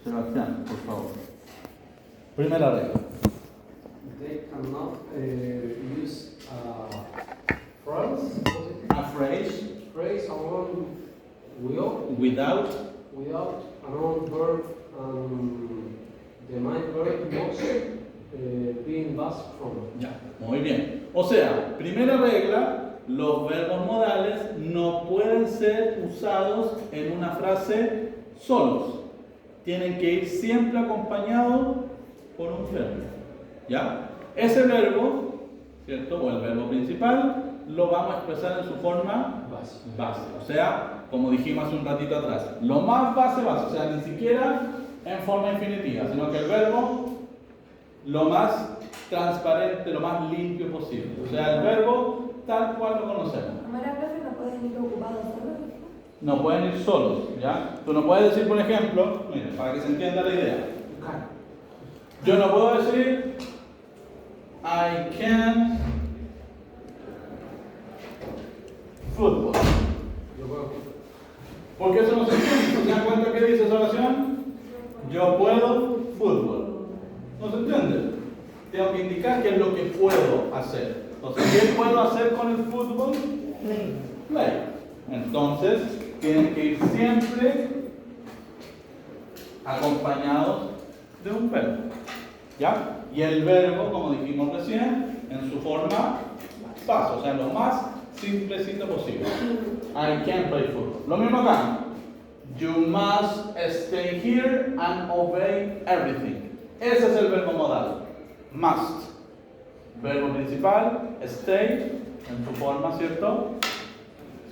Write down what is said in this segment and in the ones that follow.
Sebastián, por favor. Primera regla. They cannot use a phrase, A phrase phrase alone will without without a noun verb and the main verb must be in past form. Ya, muy bien. O sea, primera regla, los verbos modales no pueden ser usados en una frase solos. Tienen que ir siempre acompañados por un verbo. ¿Ya? Ese verbo, ¿cierto? O el verbo principal, lo vamos a expresar en su forma base. O sea, como dijimos hace un ratito atrás, lo más base. O sea, ni siquiera en forma infinitiva, sino que el verbo lo más transparente, lo más limpio posible. O sea, el verbo tal cual lo conocemos. Amara, profe, no pueden ir ocupados solos. No pueden ir solos, ¿ya? Tú no puedes decir, por ejemplo, miren, para que se entienda la idea. Yo no puedo decir I can football. Porque eso no se entiende. ¿Se dan cuenta qué dice esa oración? Yo puedo fútbol. ¿No se entiende? Tengo que indicar qué es lo que puedo hacer. Entonces, ¿qué puedo hacer con el fútbol? Play. Entonces, tienen que ir siempre acompañados de un verbo. ¿Ya? Y el verbo, como dijimos recién, en su forma base, o sea, lo más simplecito posible. I can play football. Lo mismo acá. You must stay here and obey everything. Ese es el verbo modal. Must. Verbo principal, stay, en su forma, ¿cierto?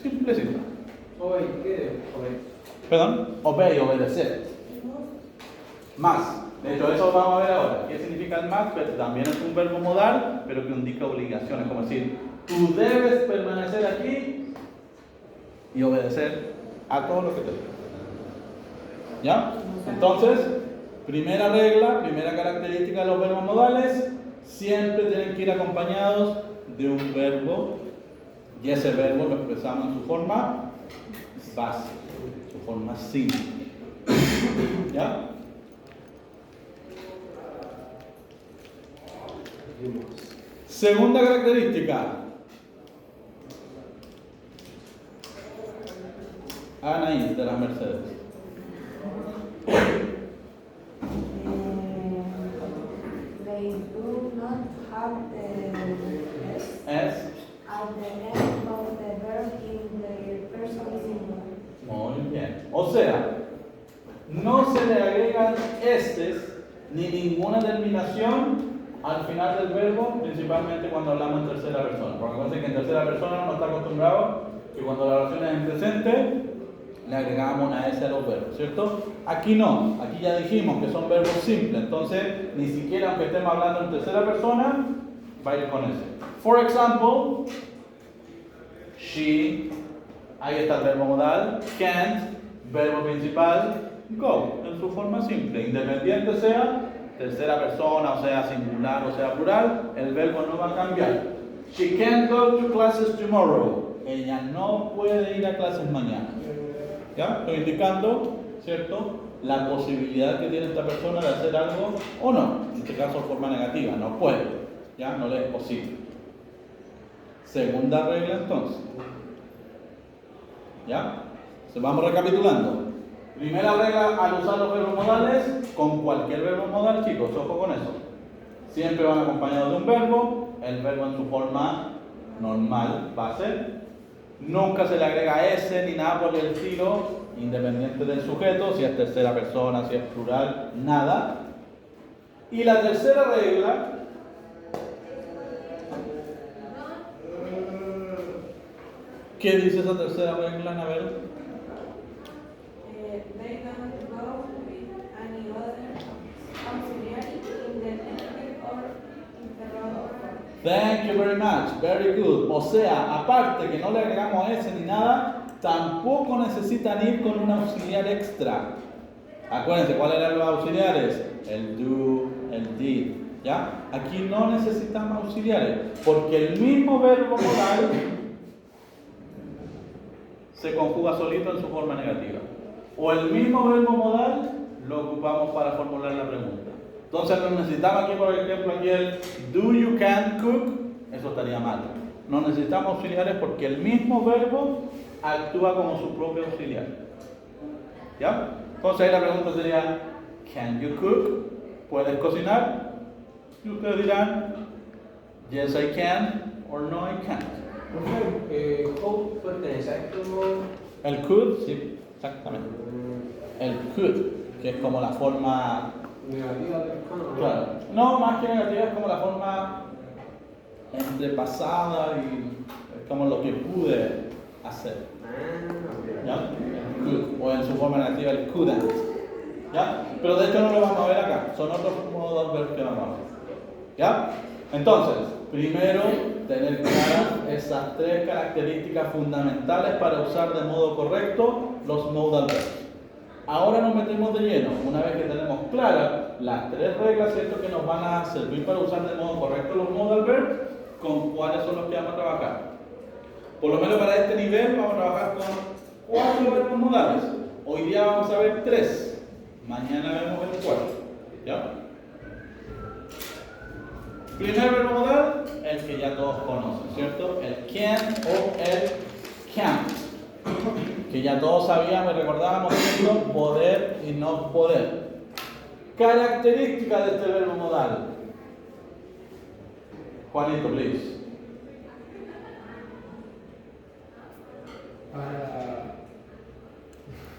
Simplecita. Hoy, ¿qué? Hoy. Perdón, obey, obedecer. Más. De hecho, eso vamos a ver ahora. ¿Qué significa el más? Pero también es un verbo modal, pero que indica obligaciones. Como decir, tú debes permanecer aquí y obedecer a todo lo que te diga. ¿Ya? Entonces, primera regla, primera característica de los verbos modales, siempre tienen que ir acompañados de un verbo, y ese verbo lo expresamos en su forma base, su forma simple. ¿Ya? Segunda característica. Anaís de las Mercedes. They do not have the S Es at the end of the verb in the person singular. muy bien. O sea, no se le agregan estes ni ninguna terminación al final del verbo, principalmente cuando hablamos en tercera persona. Porque acuérdense que en tercera persona uno está acostumbrado que cuando la oración es en presente, le agregamos una S a los verbos, ¿cierto? Aquí no, aquí ya dijimos que son verbos simples, entonces ni siquiera aunque estemos hablando en tercera persona, va a ir con S. For example, she, ahí está el verbo modal, can't, verbo principal, go, en su forma simple, independiente sea tercera persona, o sea singular, o sea plural, el verbo no va a cambiar. She can't go to classes tomorrow. Ella no puede ir a clases mañana. ¿Ya? Estoy indicando, ¿cierto?, la posibilidad que tiene esta persona de hacer algo o no. En este caso, forma negativa, no puede. ¿Ya? No le es posible. Segunda regla, entonces. ¿Ya? Entonces, vamos recapitulando. Primera regla al usar los verbos modales, con cualquier verbo modal, chicos, ojo con eso. Siempre van acompañados de un verbo, el verbo en su forma normal, base. Nunca se le agrega S ni nada por el estilo, independiente del sujeto, si es tercera persona, si es plural, nada. Y la tercera regla, ¿qué dice esa tercera regla, Anabel? They cannot go with any other auxiliary in the negative or interrogative. Thank you very much, very good. O sea, aparte que no le agregamos S ni nada, tampoco necesitan ir con un auxiliar extra. Acuérdense, ¿cuáles eran los auxiliares? El do, el did. ¿Ya? Aquí no necesitamos auxiliares, porque el mismo verbo modal se conjuga solito en su forma negativa. O el mismo verbo modal lo ocupamos para formular la pregunta. Entonces no necesitamos aquí, por ejemplo, aquí el do you can cook, eso estaría mal. No necesitamos auxiliares porque el mismo verbo actúa como su propio auxiliar. ¿Ya? Entonces ahí la pregunta sería, can you cook? ¿Puedes cocinar? Y ustedes dirán, yes I can, or no I can't. Hope pertenece a esto. El could, sí, exactamente. El could, que es como la forma... Negativa del can. Claro. No, más que negativa es como la forma entre pasada y es como lo que pude hacer. ¿Ya? Could, o en su forma negativa el couldn't. ¿Ya? Pero de hecho no lo vamos a ver acá, son otros modos de ver que vamos a ver. ¿Ya? Entonces, primero, tener claras esas tres características fundamentales para usar de modo correcto los modal verbs. Ahora nos metemos de lleno, una vez que tenemos claras las tres reglas, ¿cierto?, que nos van a servir para usar de modo correcto los modal verbs, con cuáles son los que vamos a trabajar. Por lo menos para este nivel vamos a trabajar con 4 verbos modales. Hoy día vamos a ver 3, mañana vemos el 4. ¿Ya? Primer verbo modal, el que ya todos conocen, ¿cierto? El can o el can't. Que ya todos sabíamos y recordábamos, ¿cierto? Poder y no poder. Característica de este verbo modal. Juanito, please.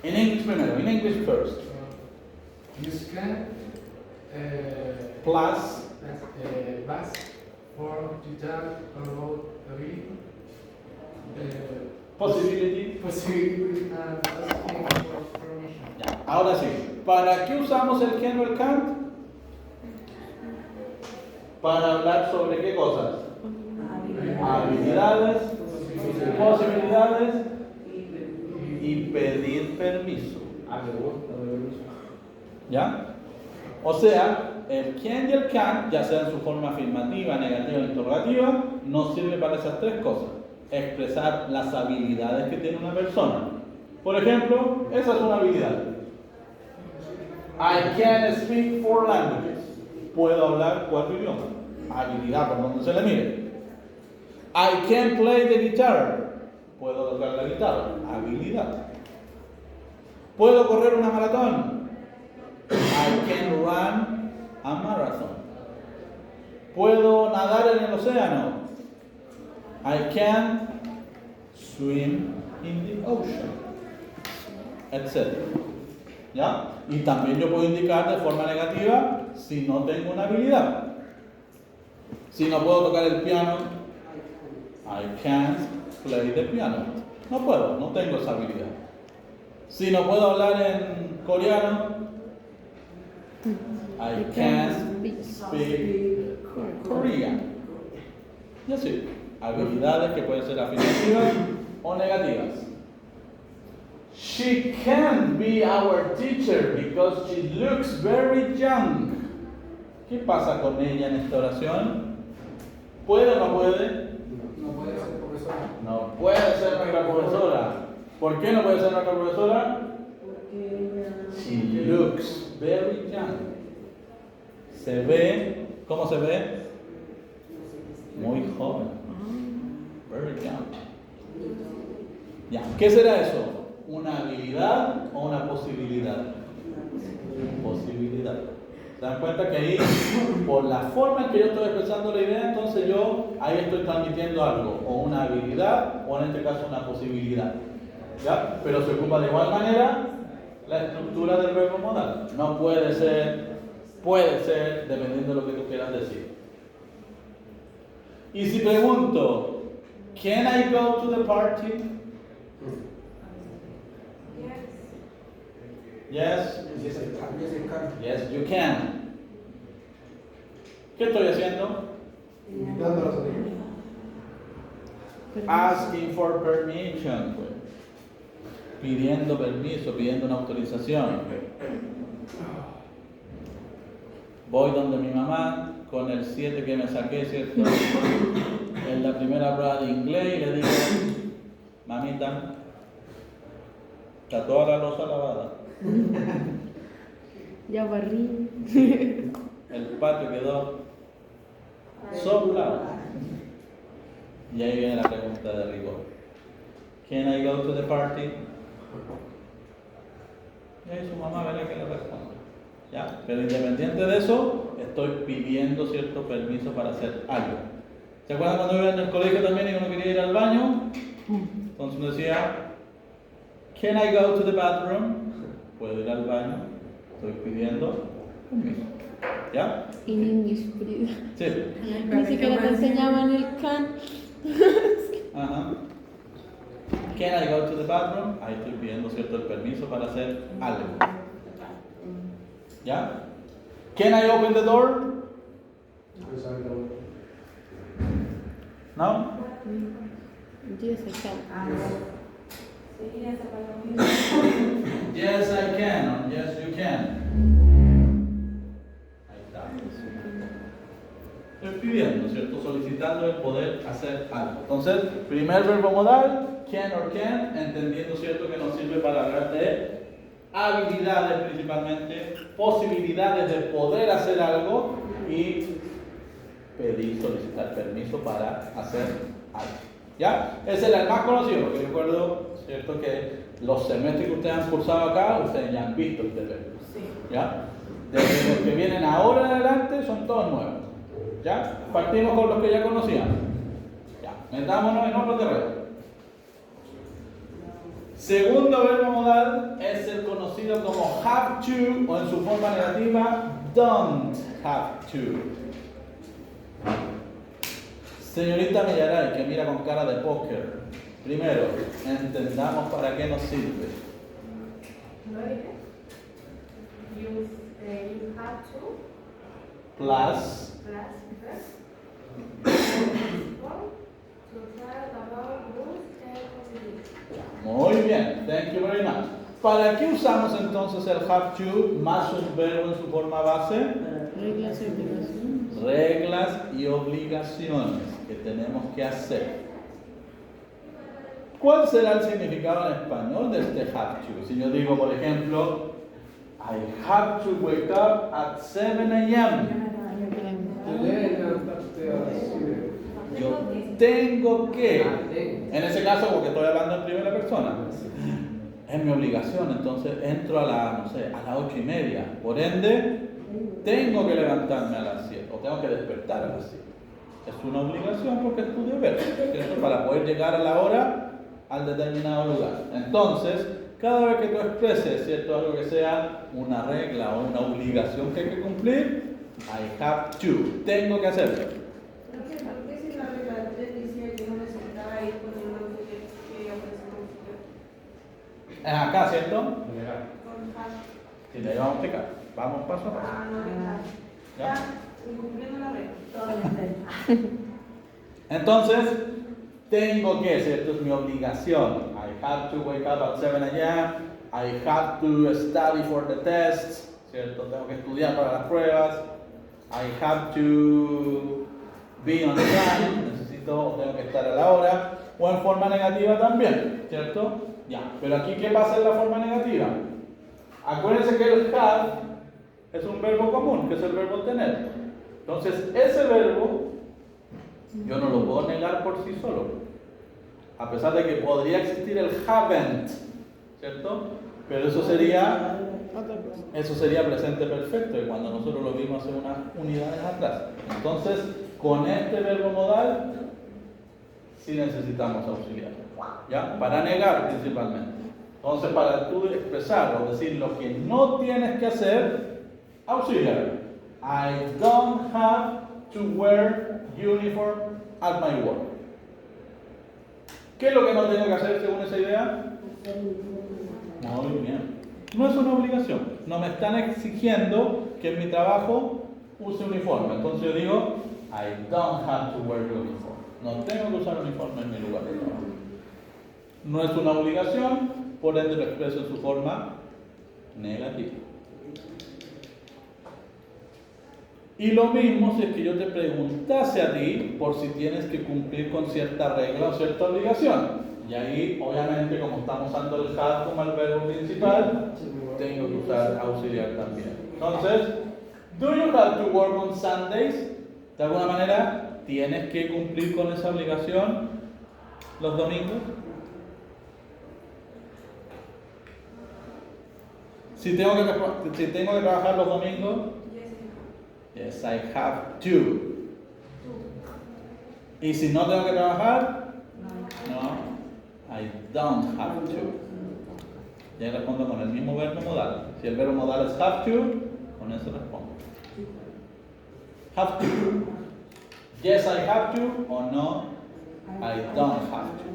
In English primero, in English first. Use can Plus bus for to talk about ability, possibility. possibility and asking for permission. Ya, ahora sí. ¿Para qué usamos el can o el can't? Para hablar sobre qué cosas. Habilidades, posibilidades y pedir permiso. ¿Ya? O sea, el can y el can't, ya sea en su forma afirmativa, negativa o interrogativa, nos sirve para esas tres cosas. Expresar las habilidades que tiene una persona. Por ejemplo, esa es una habilidad. I can speak 4 languages. Puedo hablar 4 idiomas. Habilidad por donde se le mire. I can play the guitar. Puedo tocar la guitarra. Habilidad. Puedo correr una maratón. I can run a marathon. Puedo nadar en el océano. I can swim in the ocean. Etc. ¿Ya? Y también yo puedo indicar de forma negativa si no tengo una habilidad. Si no puedo tocar el piano, I can't play the piano. No puedo, no tengo esa habilidad. Si no puedo hablar en coreano, I can't speak Korean. Y así, habilidades que pueden ser afirmativas o negativas. She can't be our teacher because she looks very young. ¿Qué pasa con ella en esta oración? ¿Puede o no puede? No puede ser profesora. No puede ser nuestra profesora. ¿Por qué no puede ser nuestra profesora? She looks very young. Se ve, ¿cómo se ve? Muy joven. Very young. Ya, ¿qué será eso? ¿Una habilidad o una posibilidad? Posibilidad. ¿Se dan cuenta que ahí, por la forma en que yo estoy expresando la idea, entonces yo ahí estoy transmitiendo algo, o una habilidad, o en este caso una posibilidad? ¿Ya? Pero se ocupa de igual manera la estructura del verbo modal. No puede ser, puede ser, dependiendo de lo que tú quieras decir. Y si pregunto, ¿can I go to the party? Yes. Yes, you can. ¿Qué estoy haciendo? Invitando a los amigos. Asking for permission. Pues. Pidiendo permiso, pidiendo una autorización. Voy donde mi mamá con el 7 que me saqué, ¿cierto? En la primera prueba de inglés y le digo, mamita, está toda la loza lavada. Ya barrí. El patio quedó soplado. Y ahí viene la pregunta de rigor. Can I go to the party? Y ahí su mamá verá que le responde. ¿Ya? Pero independiente de eso, estoy pidiendo cierto permiso para hacer algo. ¿Se acuerdan cuando iba en el colegio también y uno quería ir al baño? Entonces uno decía, Can I go to the bathroom? ¿Puedo ir al baño? Estoy pidiendo permiso. ¿Ya? In English, please. Sí. Ni siquiera te enseñaban el can. Ajá. Can I go to the bathroom? Ahí estoy pidiendo cierto el permiso para hacer algo. ¿Ya? Can I open the door? No? Yes, I can. Sí, esa palabra. Yes, I can. Or yes, you can. Ahí está. Estoy pidiendo, ¿cierto? Solicitando el poder hacer algo. Entonces, primer verbo modal, can or can, entendiendo, ¿cierto? Que nos sirve para hablar de habilidades principalmente, posibilidades de poder hacer algo y pedir, solicitar permiso para hacer algo. ¿Ya? Ese era el más conocido, porque recuerdo, ¿cierto? Que los semestres que ustedes han cursado acá, ustedes ya han visto este verbo. ¿Ya? Desde los que vienen ahora en adelante son todos nuevos. ¿Ya? Partimos con los que ya conocían. Ya, metámonos en otro terreno. Segundo verbo modal es el conocido como have to o en su forma negativa don't have to. Señorita Millaray, que mira con cara de póker. Primero, entendamos para qué nos sirve. You have to Plus to tell about rules and possibilities. Muy bien, thank you very much. ¿Para qué usamos entonces el have to más un verbo en su forma base? Reglas y obligaciones. Reglas y obligaciones que tenemos que hacer. ¿Cuál será el significado en español de este have to? Si yo digo, por ejemplo, I have to wake up at 7 a.m. Yo tengo que, en ese caso porque estoy hablando en primera persona, es mi obligación, entonces entro a las 8:30, por ende, tengo que levantarme a las 7, o tengo que despertar a las 7. Es una obligación porque es tu deber, ¿cierto? Para poder llegar a la hora al determinado lugar. Entonces, cada vez que tú expreses, ¿cierto? Algo que sea una regla o una obligación que hay que cumplir, I have to, tengo que hacerlo. ¿Por qué si la regla 3 decía que no necesitaba ir con un auto que ofrece un Es acá, ¿cierto? con have? Si le vamos a explicar, vamos paso a paso. Ah, no, verdad. ¿Ya? Ya, incumpliendo la regla. Entonces, tengo que, ¿cierto? Es mi obligación. I have to wake up at 7 a.m. I have to study for the tests, ¿cierto? Tengo que estudiar para las pruebas. I have to be on time. Necesito, tengo que estar a la hora. O en forma negativa también, ¿cierto? Ya. Pero aquí, ¿qué pasa en la forma negativa? Acuérdense que el have es un verbo común, que es el verbo tener. Entonces, ese verbo yo no lo puedo negar por sí solo. A pesar de que podría existir el haven't, ¿cierto? Pero eso sería presente perfecto, y cuando nosotros lo vimos hace unas unidades atrás. Entonces, con este verbo modal, sí necesitamos auxiliar, ¿ya? Para negar principalmente. Entonces, para tú expresar o decir lo que no tienes que hacer, auxiliar. I don't have to wear uniform at my work. ¿Qué es lo que no tengo que hacer según esa idea? Muy bien. No es una obligación. No me están exigiendo que en mi trabajo use uniforme. Entonces yo digo, I don't have to wear uniform. No tengo que usar uniforme en mi lugar de trabajo. No es una obligación, por ende lo expreso en su forma negativa. Y lo mismo si es que yo te preguntase a ti por si tienes que cumplir con cierta regla o cierta obligación. Y ahí, obviamente, como estamos usando el have como el verbo principal, tengo que usar auxiliar también. Entonces, do you have to work on Sundays? De alguna manera, ¿tienes que cumplir con esa obligación los domingos? Si tengo que trabajar los domingos, yes, I have to. Y si no tengo que trabajar, no, I don't have to. Ya respondo con el mismo verbo modal. Si el verbo modal es have to, con eso respondo. Have to. Yes, I have to, o no, I don't have to.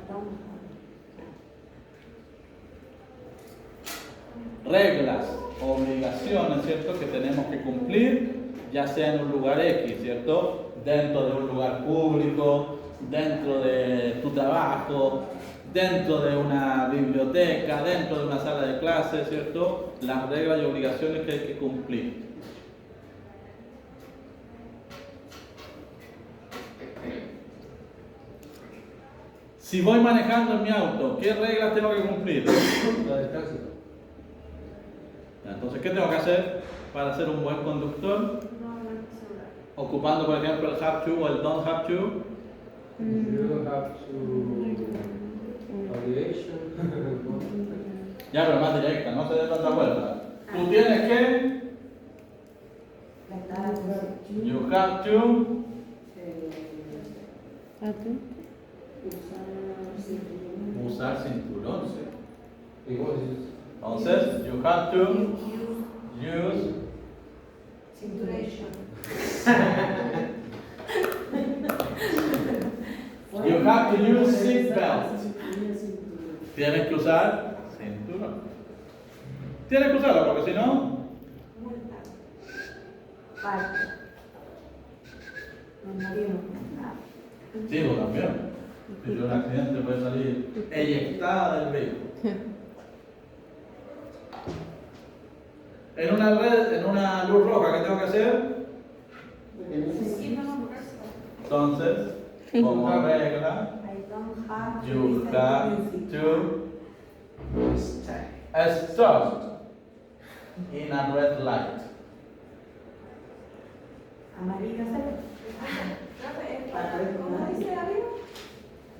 Reglas, obligaciones, ¿cierto? Que tenemos que cumplir, ya sea en un lugar X, ¿cierto? Dentro de un lugar público, dentro de tu trabajo, dentro de una biblioteca, dentro de una sala de clases, ¿cierto? Las reglas y obligaciones que hay que cumplir. Si voy manejando en mi auto, ¿qué reglas tengo que cumplir? La del tránsito. Entonces, ¿qué tengo que hacer para ser un buen conductor? No hablar celular. Ocupando, por ejemplo, el have to o el don't have to. You don't have to obligation. Ya, pero más directa, no se dé tanta vuelta. Tú tienes que, you have to, usar cinturón. Igual es Entonces, you have to use, Cinturation. you have to use seat belt. Tienes que usar cinturón. Tienes que usarlo porque si no, Multa. sí, pues también. Si tuve un accidente puede salir eyectada del vehículo. En una luz roja, ¿qué tengo que hacer? Sí, no, por eso. Entonces, como regla, I don't have to you listen to have music. to stop in a red light. Amarilla, ¿sabes? ¿Cómo dice arriba?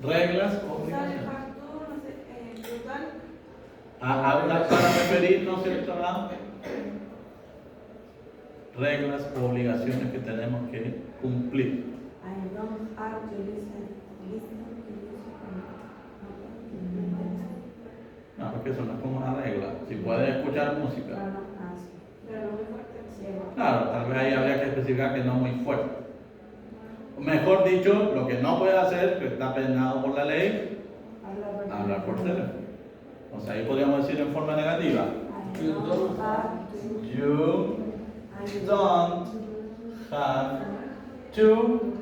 Reglas, Usar el obligaciones. factor, no sé, brutal. Hablar para referirnos, ¿cierto? ¿No? Reglas o obligaciones que tenemos que cumplir. I don't have to listen to music. No, porque eso no es como una regla. Si puedes escuchar música. Pero no muy fuerte. Claro, tal vez ahí habría que especificar que no muy fuerte. Mejor dicho, lo que no puede hacer, que está penado por la ley, hablar por teléfono. O sea, ahí podríamos decir en forma negativa. I don't have to. You don't have to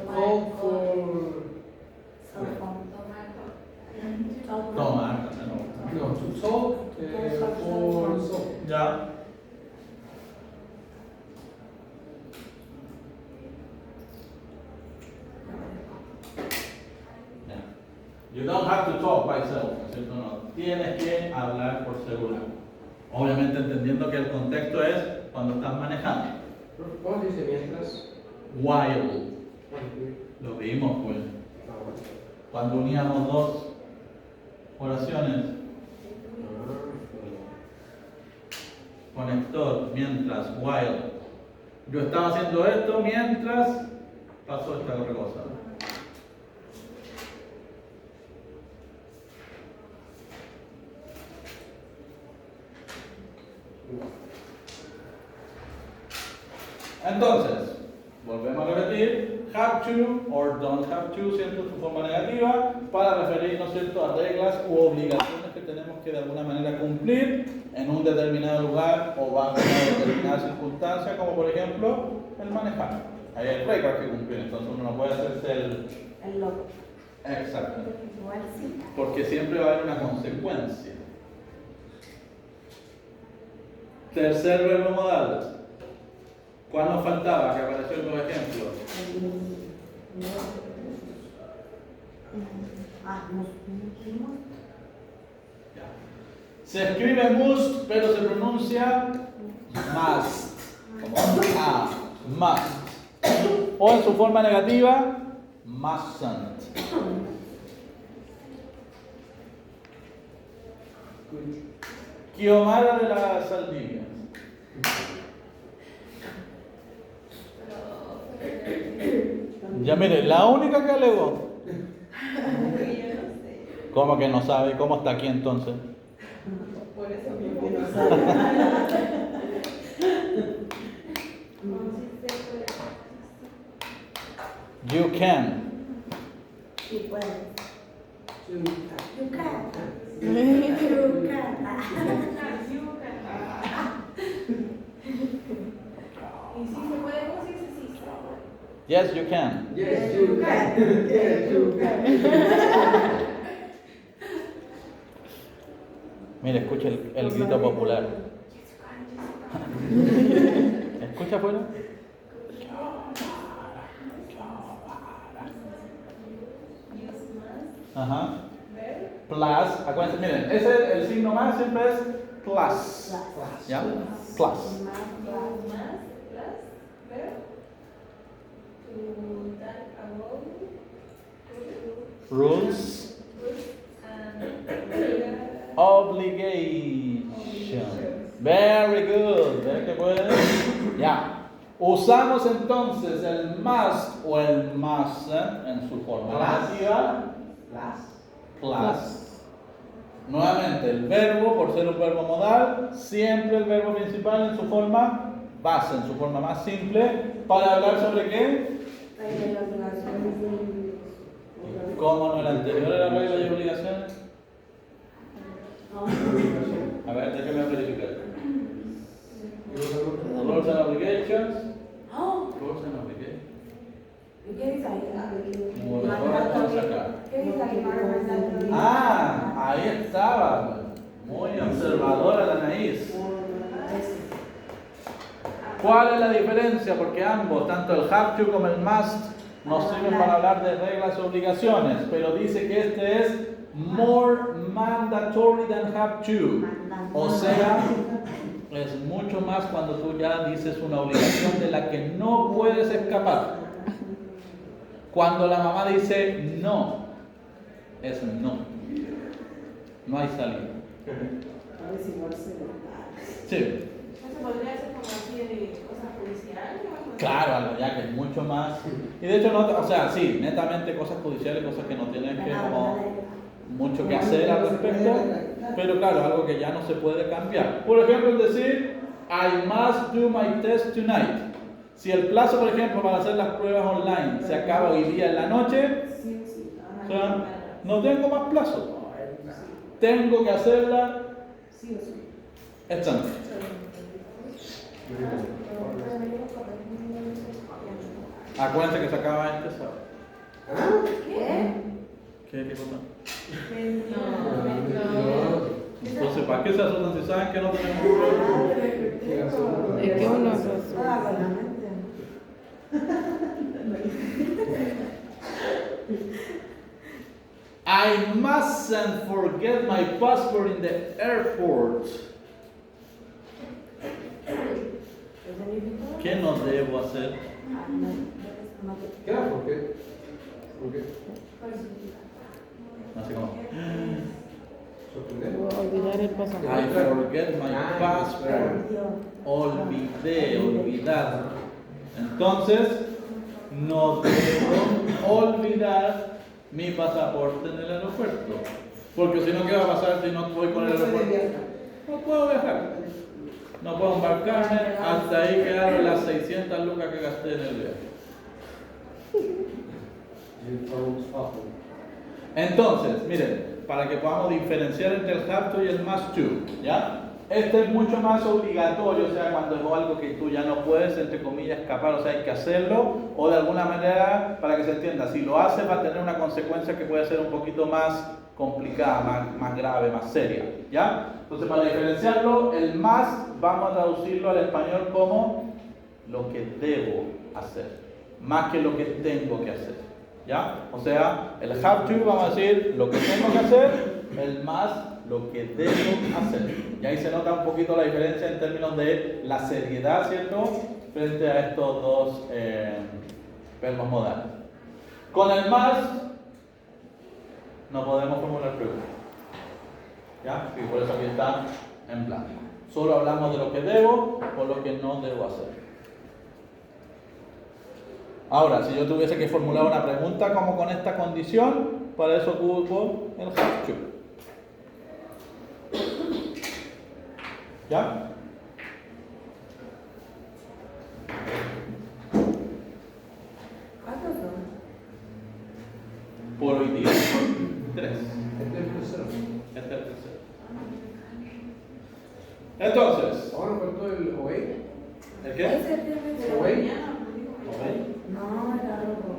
call for. Cell phone. tomar. No, to talk for so. Ya. You don't have to talk by cell phone, ¿cierto? No. Tienes que hablar por celular. Obviamente entendiendo que el contexto es cuando estás manejando. ¿Cómo dice mientras? While. Lo vimos, pues. Cuando uníamos dos oraciones. Conector, mientras, while. Yo estaba haciendo esto mientras pasó esta otra cosa. Entonces, volvemos a repetir, have to or don't have to, siempre su forma negativa, para referirnos, ¿cierto?, a reglas u obligaciones que tenemos que de alguna manera cumplir en un determinado lugar o bajo una determinada circunstancia, como por ejemplo el manejar. Ahí hay reglas que cumplir, entonces uno no puede hacerse El loco. Exacto, Igual sí. porque siempre va a haber una consecuencia. Tercer verbo modal. ¿Cuál nos faltaba? Que apareció en los ejemplos. Ya. Se escribe must, pero se pronuncia Must. Como must. O en su forma negativa, mustn't. Quiomara de las Saldivia. Ya mire, la única que alegó. ¿Cómo que no sabe? ¿Cómo está aquí entonces? Por eso mismo. You can. Sí, puedes. Sí. You can. Y si se puede, ¿cómo se dice sí? Yes, you can. Yes, you can. Yes, you can. Mire, escucha el grito popular. ¿Escucha afuera? Ajá. Plus, acuérdense, miren, ese el signo más siempre es plus. ¿Ya? Plus. Rules. Obligation. Very good. ¿Ven que pueden? Ya. Usamos entonces el must o el mustn't en su forma negativa. Plus. Nuevamente, el verbo, por ser un verbo modal, siempre el verbo principal en su forma base, en su forma más simple, para hablar sobre qué. ¿Cómo no? ¿El anterior era regla y obligaciones? A ver, déjame verificar. Rules and obligations. Rules and obligations. ¿Qué dice ahí? Como mejor vamos a sacar. ¿Qué dice ahí? Ah, ahí estaba. Muy observadora la Anaís. ¿Cuál es la diferencia? Porque ambos, tanto el have to como el must, nos sirven para hablar de reglas o obligaciones, pero dice que este es more mandatory than have to. O sea, es mucho más cuando tú ya dices una obligación de la que no puedes escapar. Cuando la mamá dice no, es no. No hay salida. Sí. Eso podría ser como así de cosas judiciales. Claro, algo ya que es mucho más. Y de hecho, no, o sea, sí, netamente cosas judiciales, cosas que no tienen que como mucho que hacer al respecto, pero claro, algo que ya no se puede cambiar. Por ejemplo, es decir, I must do my test tonight. Si el plazo, por ejemplo, para hacer las pruebas online se acaba hoy día en la noche, o sea, no tengo más plazo. Tengo que hacerla esta noche. Acuérdense que se acaba este sábado. ¿Qué cosa? Entonces, ¿para qué se asustan si saben que no tenemos pruebas? Es que uno se I mustn't forget my passport in the airport. ¿Qué no debo hacer? Claro, ¿por qué? ¿Por qué? Así como, Sorprendente. olvidar el I pasaporte. forget my passport. Olvidar. Entonces, no debo olvidar mi pasaporte en el aeropuerto. Porque si no, ¿qué va a pasar si no voy con el aeropuerto? No puedo viajar. No puedo embarcarme. Hasta ahí quedaron las 600 lucas que gasté en el viaje. Entonces, miren, para que podamos diferenciar entre el have to y el must to, ¿ya? Este es mucho más obligatorio, o sea, cuando es algo que tú ya no puedes, entre comillas, escapar, o sea, hay que hacerlo, o de alguna manera, para que se entienda, si lo haces va a tener una consecuencia que puede ser un poquito más complicada, más grave, más seria, ¿ya? Entonces, para diferenciarlo, el must vamos a traducirlo al español como lo que debo hacer, más que lo que tengo que hacer, ¿ya? O sea, el have to vamos a decir lo que tengo que hacer, el must lo que debo hacer. Y ahí se nota un poquito la diferencia en términos de la seriedad, ¿cierto? Frente a estos dos verbos modales. Con el más no podemos formular preguntas. ¿Ya? Y por eso aquí está en blanco. Solo hablamos de lo que debo o lo que no debo hacer. Ahora, si yo tuviese que formular una pregunta como con esta condición, para eso ocupo el have to. ¿Ya? ¿Cuántos son? Por hoy día, 3. Este es el tercero. Este es el tercero. Entonces, Ahora faltó el away. ¿el qué? Ese tiene que Away. ¿Ok? No, era otro.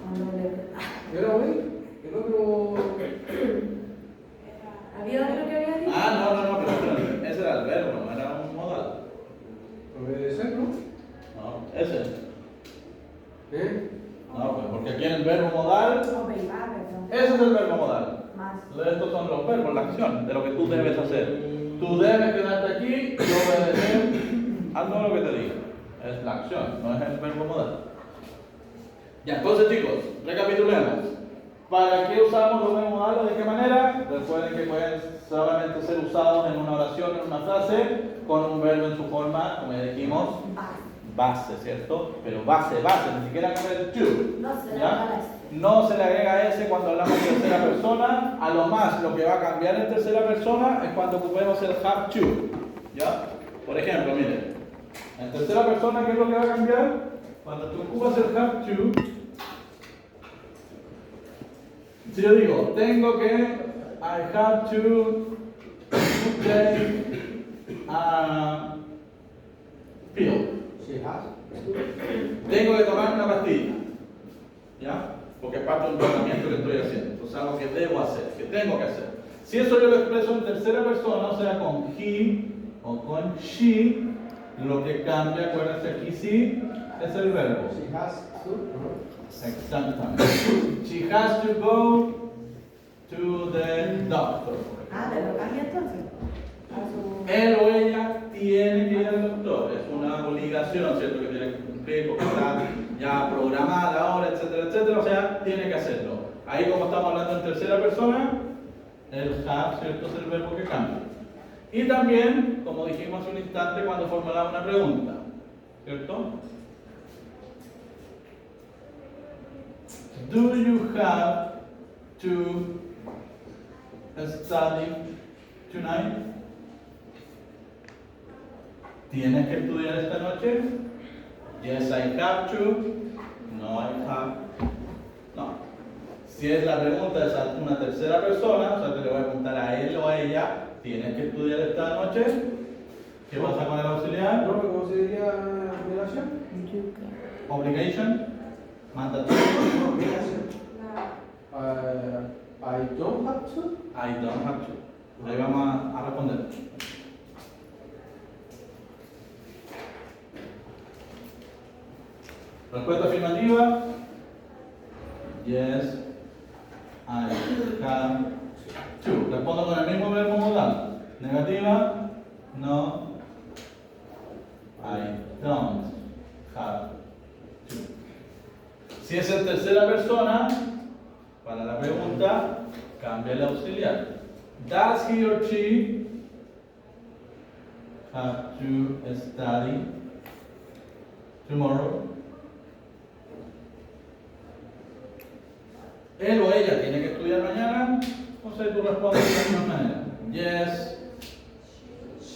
Cuando le... ¿Era away? El otro. ¿Había otro que había dicho? No, pero ese era el verbo, no era un modal. Obedecer, ¿no? No, ese. ¿Eh? No, pues porque aquí en el verbo modal, No, perdón. ese es el verbo modal. Más. Estos son los verbos, la acción, de lo que tú debes hacer. Tú debes quedarte aquí y obedecer algo de lo que te digo. Es la acción, no es el verbo modal. Ya, entonces chicos, recapitulemos. ¿Para qué usamos los verbos modales? ¿De qué manera? Recuerden que pueden solamente ser usados en una oración, en una frase, con un verbo en su forma, como ya dijimos, base, ¿cierto? Pero base, ni siquiera con el to. No se le ¿Ya? va a No se le agrega S cuando hablamos en tercera persona. A lo más, lo que va a cambiar en tercera persona es cuando ocupemos el have to. ¿Ya? Por ejemplo, miren. En tercera persona, ¿qué es lo que va a cambiar? Cuando tú ocupas el have to. Si yo digo, tengo que, I have to take a pill. She has. Tengo que tomar una pastilla. ¿Ya? Porque es parte de un tratamiento que estoy haciendo. Entonces, algo que debo hacer, que tengo que hacer. Si eso yo lo expreso en tercera persona, o sea, con he o con she, lo que cambia, acuérdense, aquí sí, es el verbo. She has to. ¿No? Exactamente. She has to go to the doctor. ¿te lo cambia entonces? A su... Él o ella tiene que ir al doctor. Es una obligación, ¿cierto? Que tiene que cumplir porque está ya programada ahora, etcétera, etcétera. O sea, tiene que hacerlo. Ahí, como estamos hablando en tercera persona, el have, ¿cierto? Es el verbo que cambia. Y también, como dijimos hace un instante, cuando formulamos una pregunta, ¿cierto? Do you have to study tonight? ¿Tienes que estudiar esta noche? Yes, I have to. No, I have. No. Si es la pregunta es a una tercera persona, o sea, te le voy a preguntar a él o a ella, ¿tienes que estudiar esta noche? ¿Qué pasa con el auxiliar? ¿No? ¿Cómo se diría obligación? Obligation. Mandatorio. No, obligación. I don't have to. I don't have to. Ahí vamos a responder. Respuesta afirmativa. Yes, I have to. Respondo con el mismo verbo modal. Negativa. No, I don't have to. Si es en tercera persona, para la pregunta, cambia el auxiliar. Does he or she have to study tomorrow? Él o ella tiene que estudiar mañana. Entonces tú respondes de la misma manera. Yes,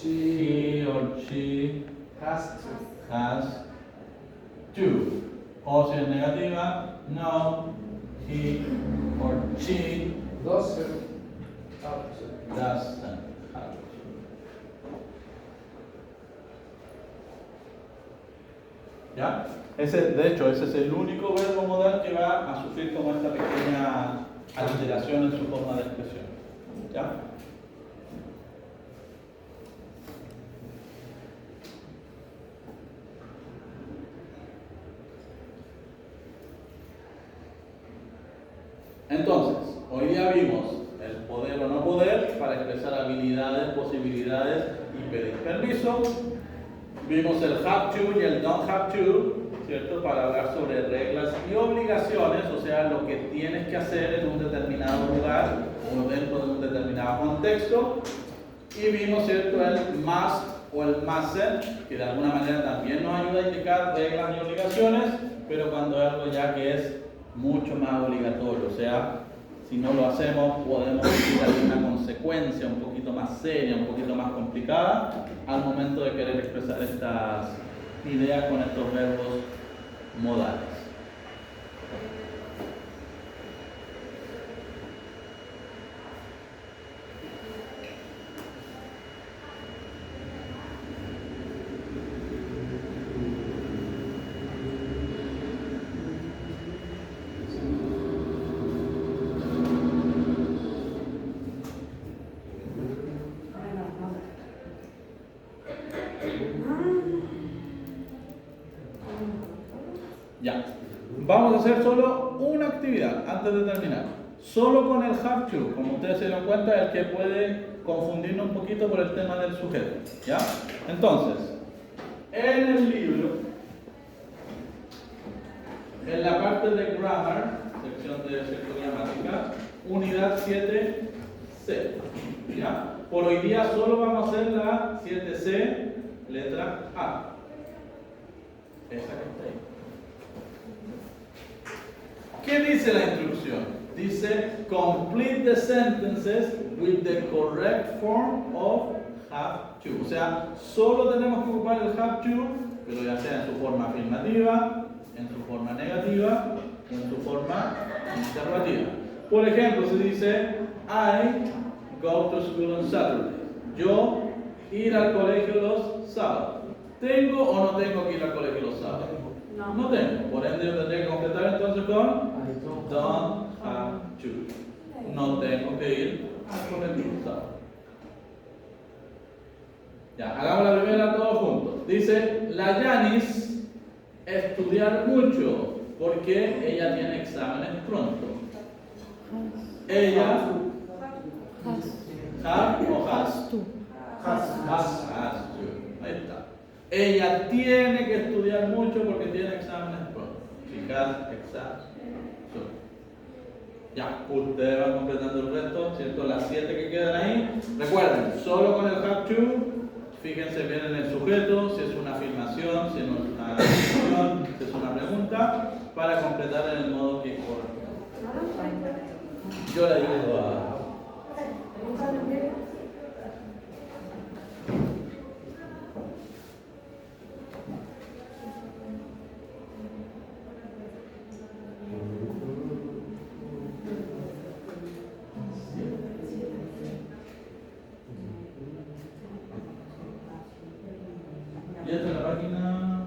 he or she Has to. has to. O si es negativa, no, he or she Doesn't have to. doesn't have to. ¿Ya? De hecho, ese es el único verbo modal que va a sufrir como esta pequeña alteración en su forma de expresión. ¿Ya? Entonces, hoy día vimos el poder o no poder para expresar expresar habilidades, posibilidades y pedir permiso. Vimos el have to y el don't have to, ¿cierto? Para hablar sobre reglas y obligaciones, o sea, lo que tienes que hacer en un determinado lugar o dentro de un determinado contexto. Y vimos, ¿cierto?, el must o el mustn't, que de alguna manera también nos ayuda a indicar reglas y obligaciones, pero cuando es algo ya que es mucho más obligatorio, o sea, si no lo hacemos podemos decir alguna consecuencia un poquito más seria, un poquito más complicada al momento de querer expresar estas ideas con estos verbos modales. Ya, vamos a hacer solo una actividad antes de terminar. Solo con el have to, como ustedes se dieron cuenta, es el que puede confundirnos un poquito por el tema del sujeto. ¿Ya? Entonces, en el libro, en la parte de grammar, sección de gramática, unidad 7C. ¿Ya? Por hoy día solo vamos a hacer la 7C, letra A. Esa que está ahí. ¿Qué dice la instrucción? Dice, complete the sentences with the correct form of have to. O sea, solo tenemos que ocupar el have to, pero ya sea en su forma afirmativa, en su forma negativa, o en su forma interrogativa. Por ejemplo, se dice, I go to school on Saturday. Yo ir al colegio los sábados. ¿Tengo o no tengo que ir al colegio los sábados? No tengo. Por ende, yo tendría que completar entonces con don't have to. No tengo que ir al colegio los sábados. Ya, hagamos la primera todos juntos. Dice, la Yanis estudiar mucho porque ella tiene exámenes pronto. Ella have o has to. Has to. Ahí está. Ella tiene que estudiar mucho porque tiene exámenes pronto. She has exams soon. Ya, ustedes van completando el resto, ¿cierto? Las 7 que quedan ahí. Recuerden, solo con el have to, fíjense bien en el sujeto, si es una afirmación, si es una afirmación, si es una pregunta, para completar en el modo que corresponde. Yo le ayudo a... Y esta es la página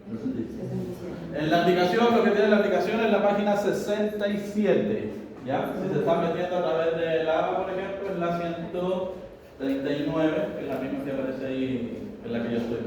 67. En la aplicación, lo que tiene la aplicación es la página 67. ¿Ya? Si se están metiendo a través de la APA, por ejemplo, es la 139, que es la misma que aparece ahí, en la que yo estoy.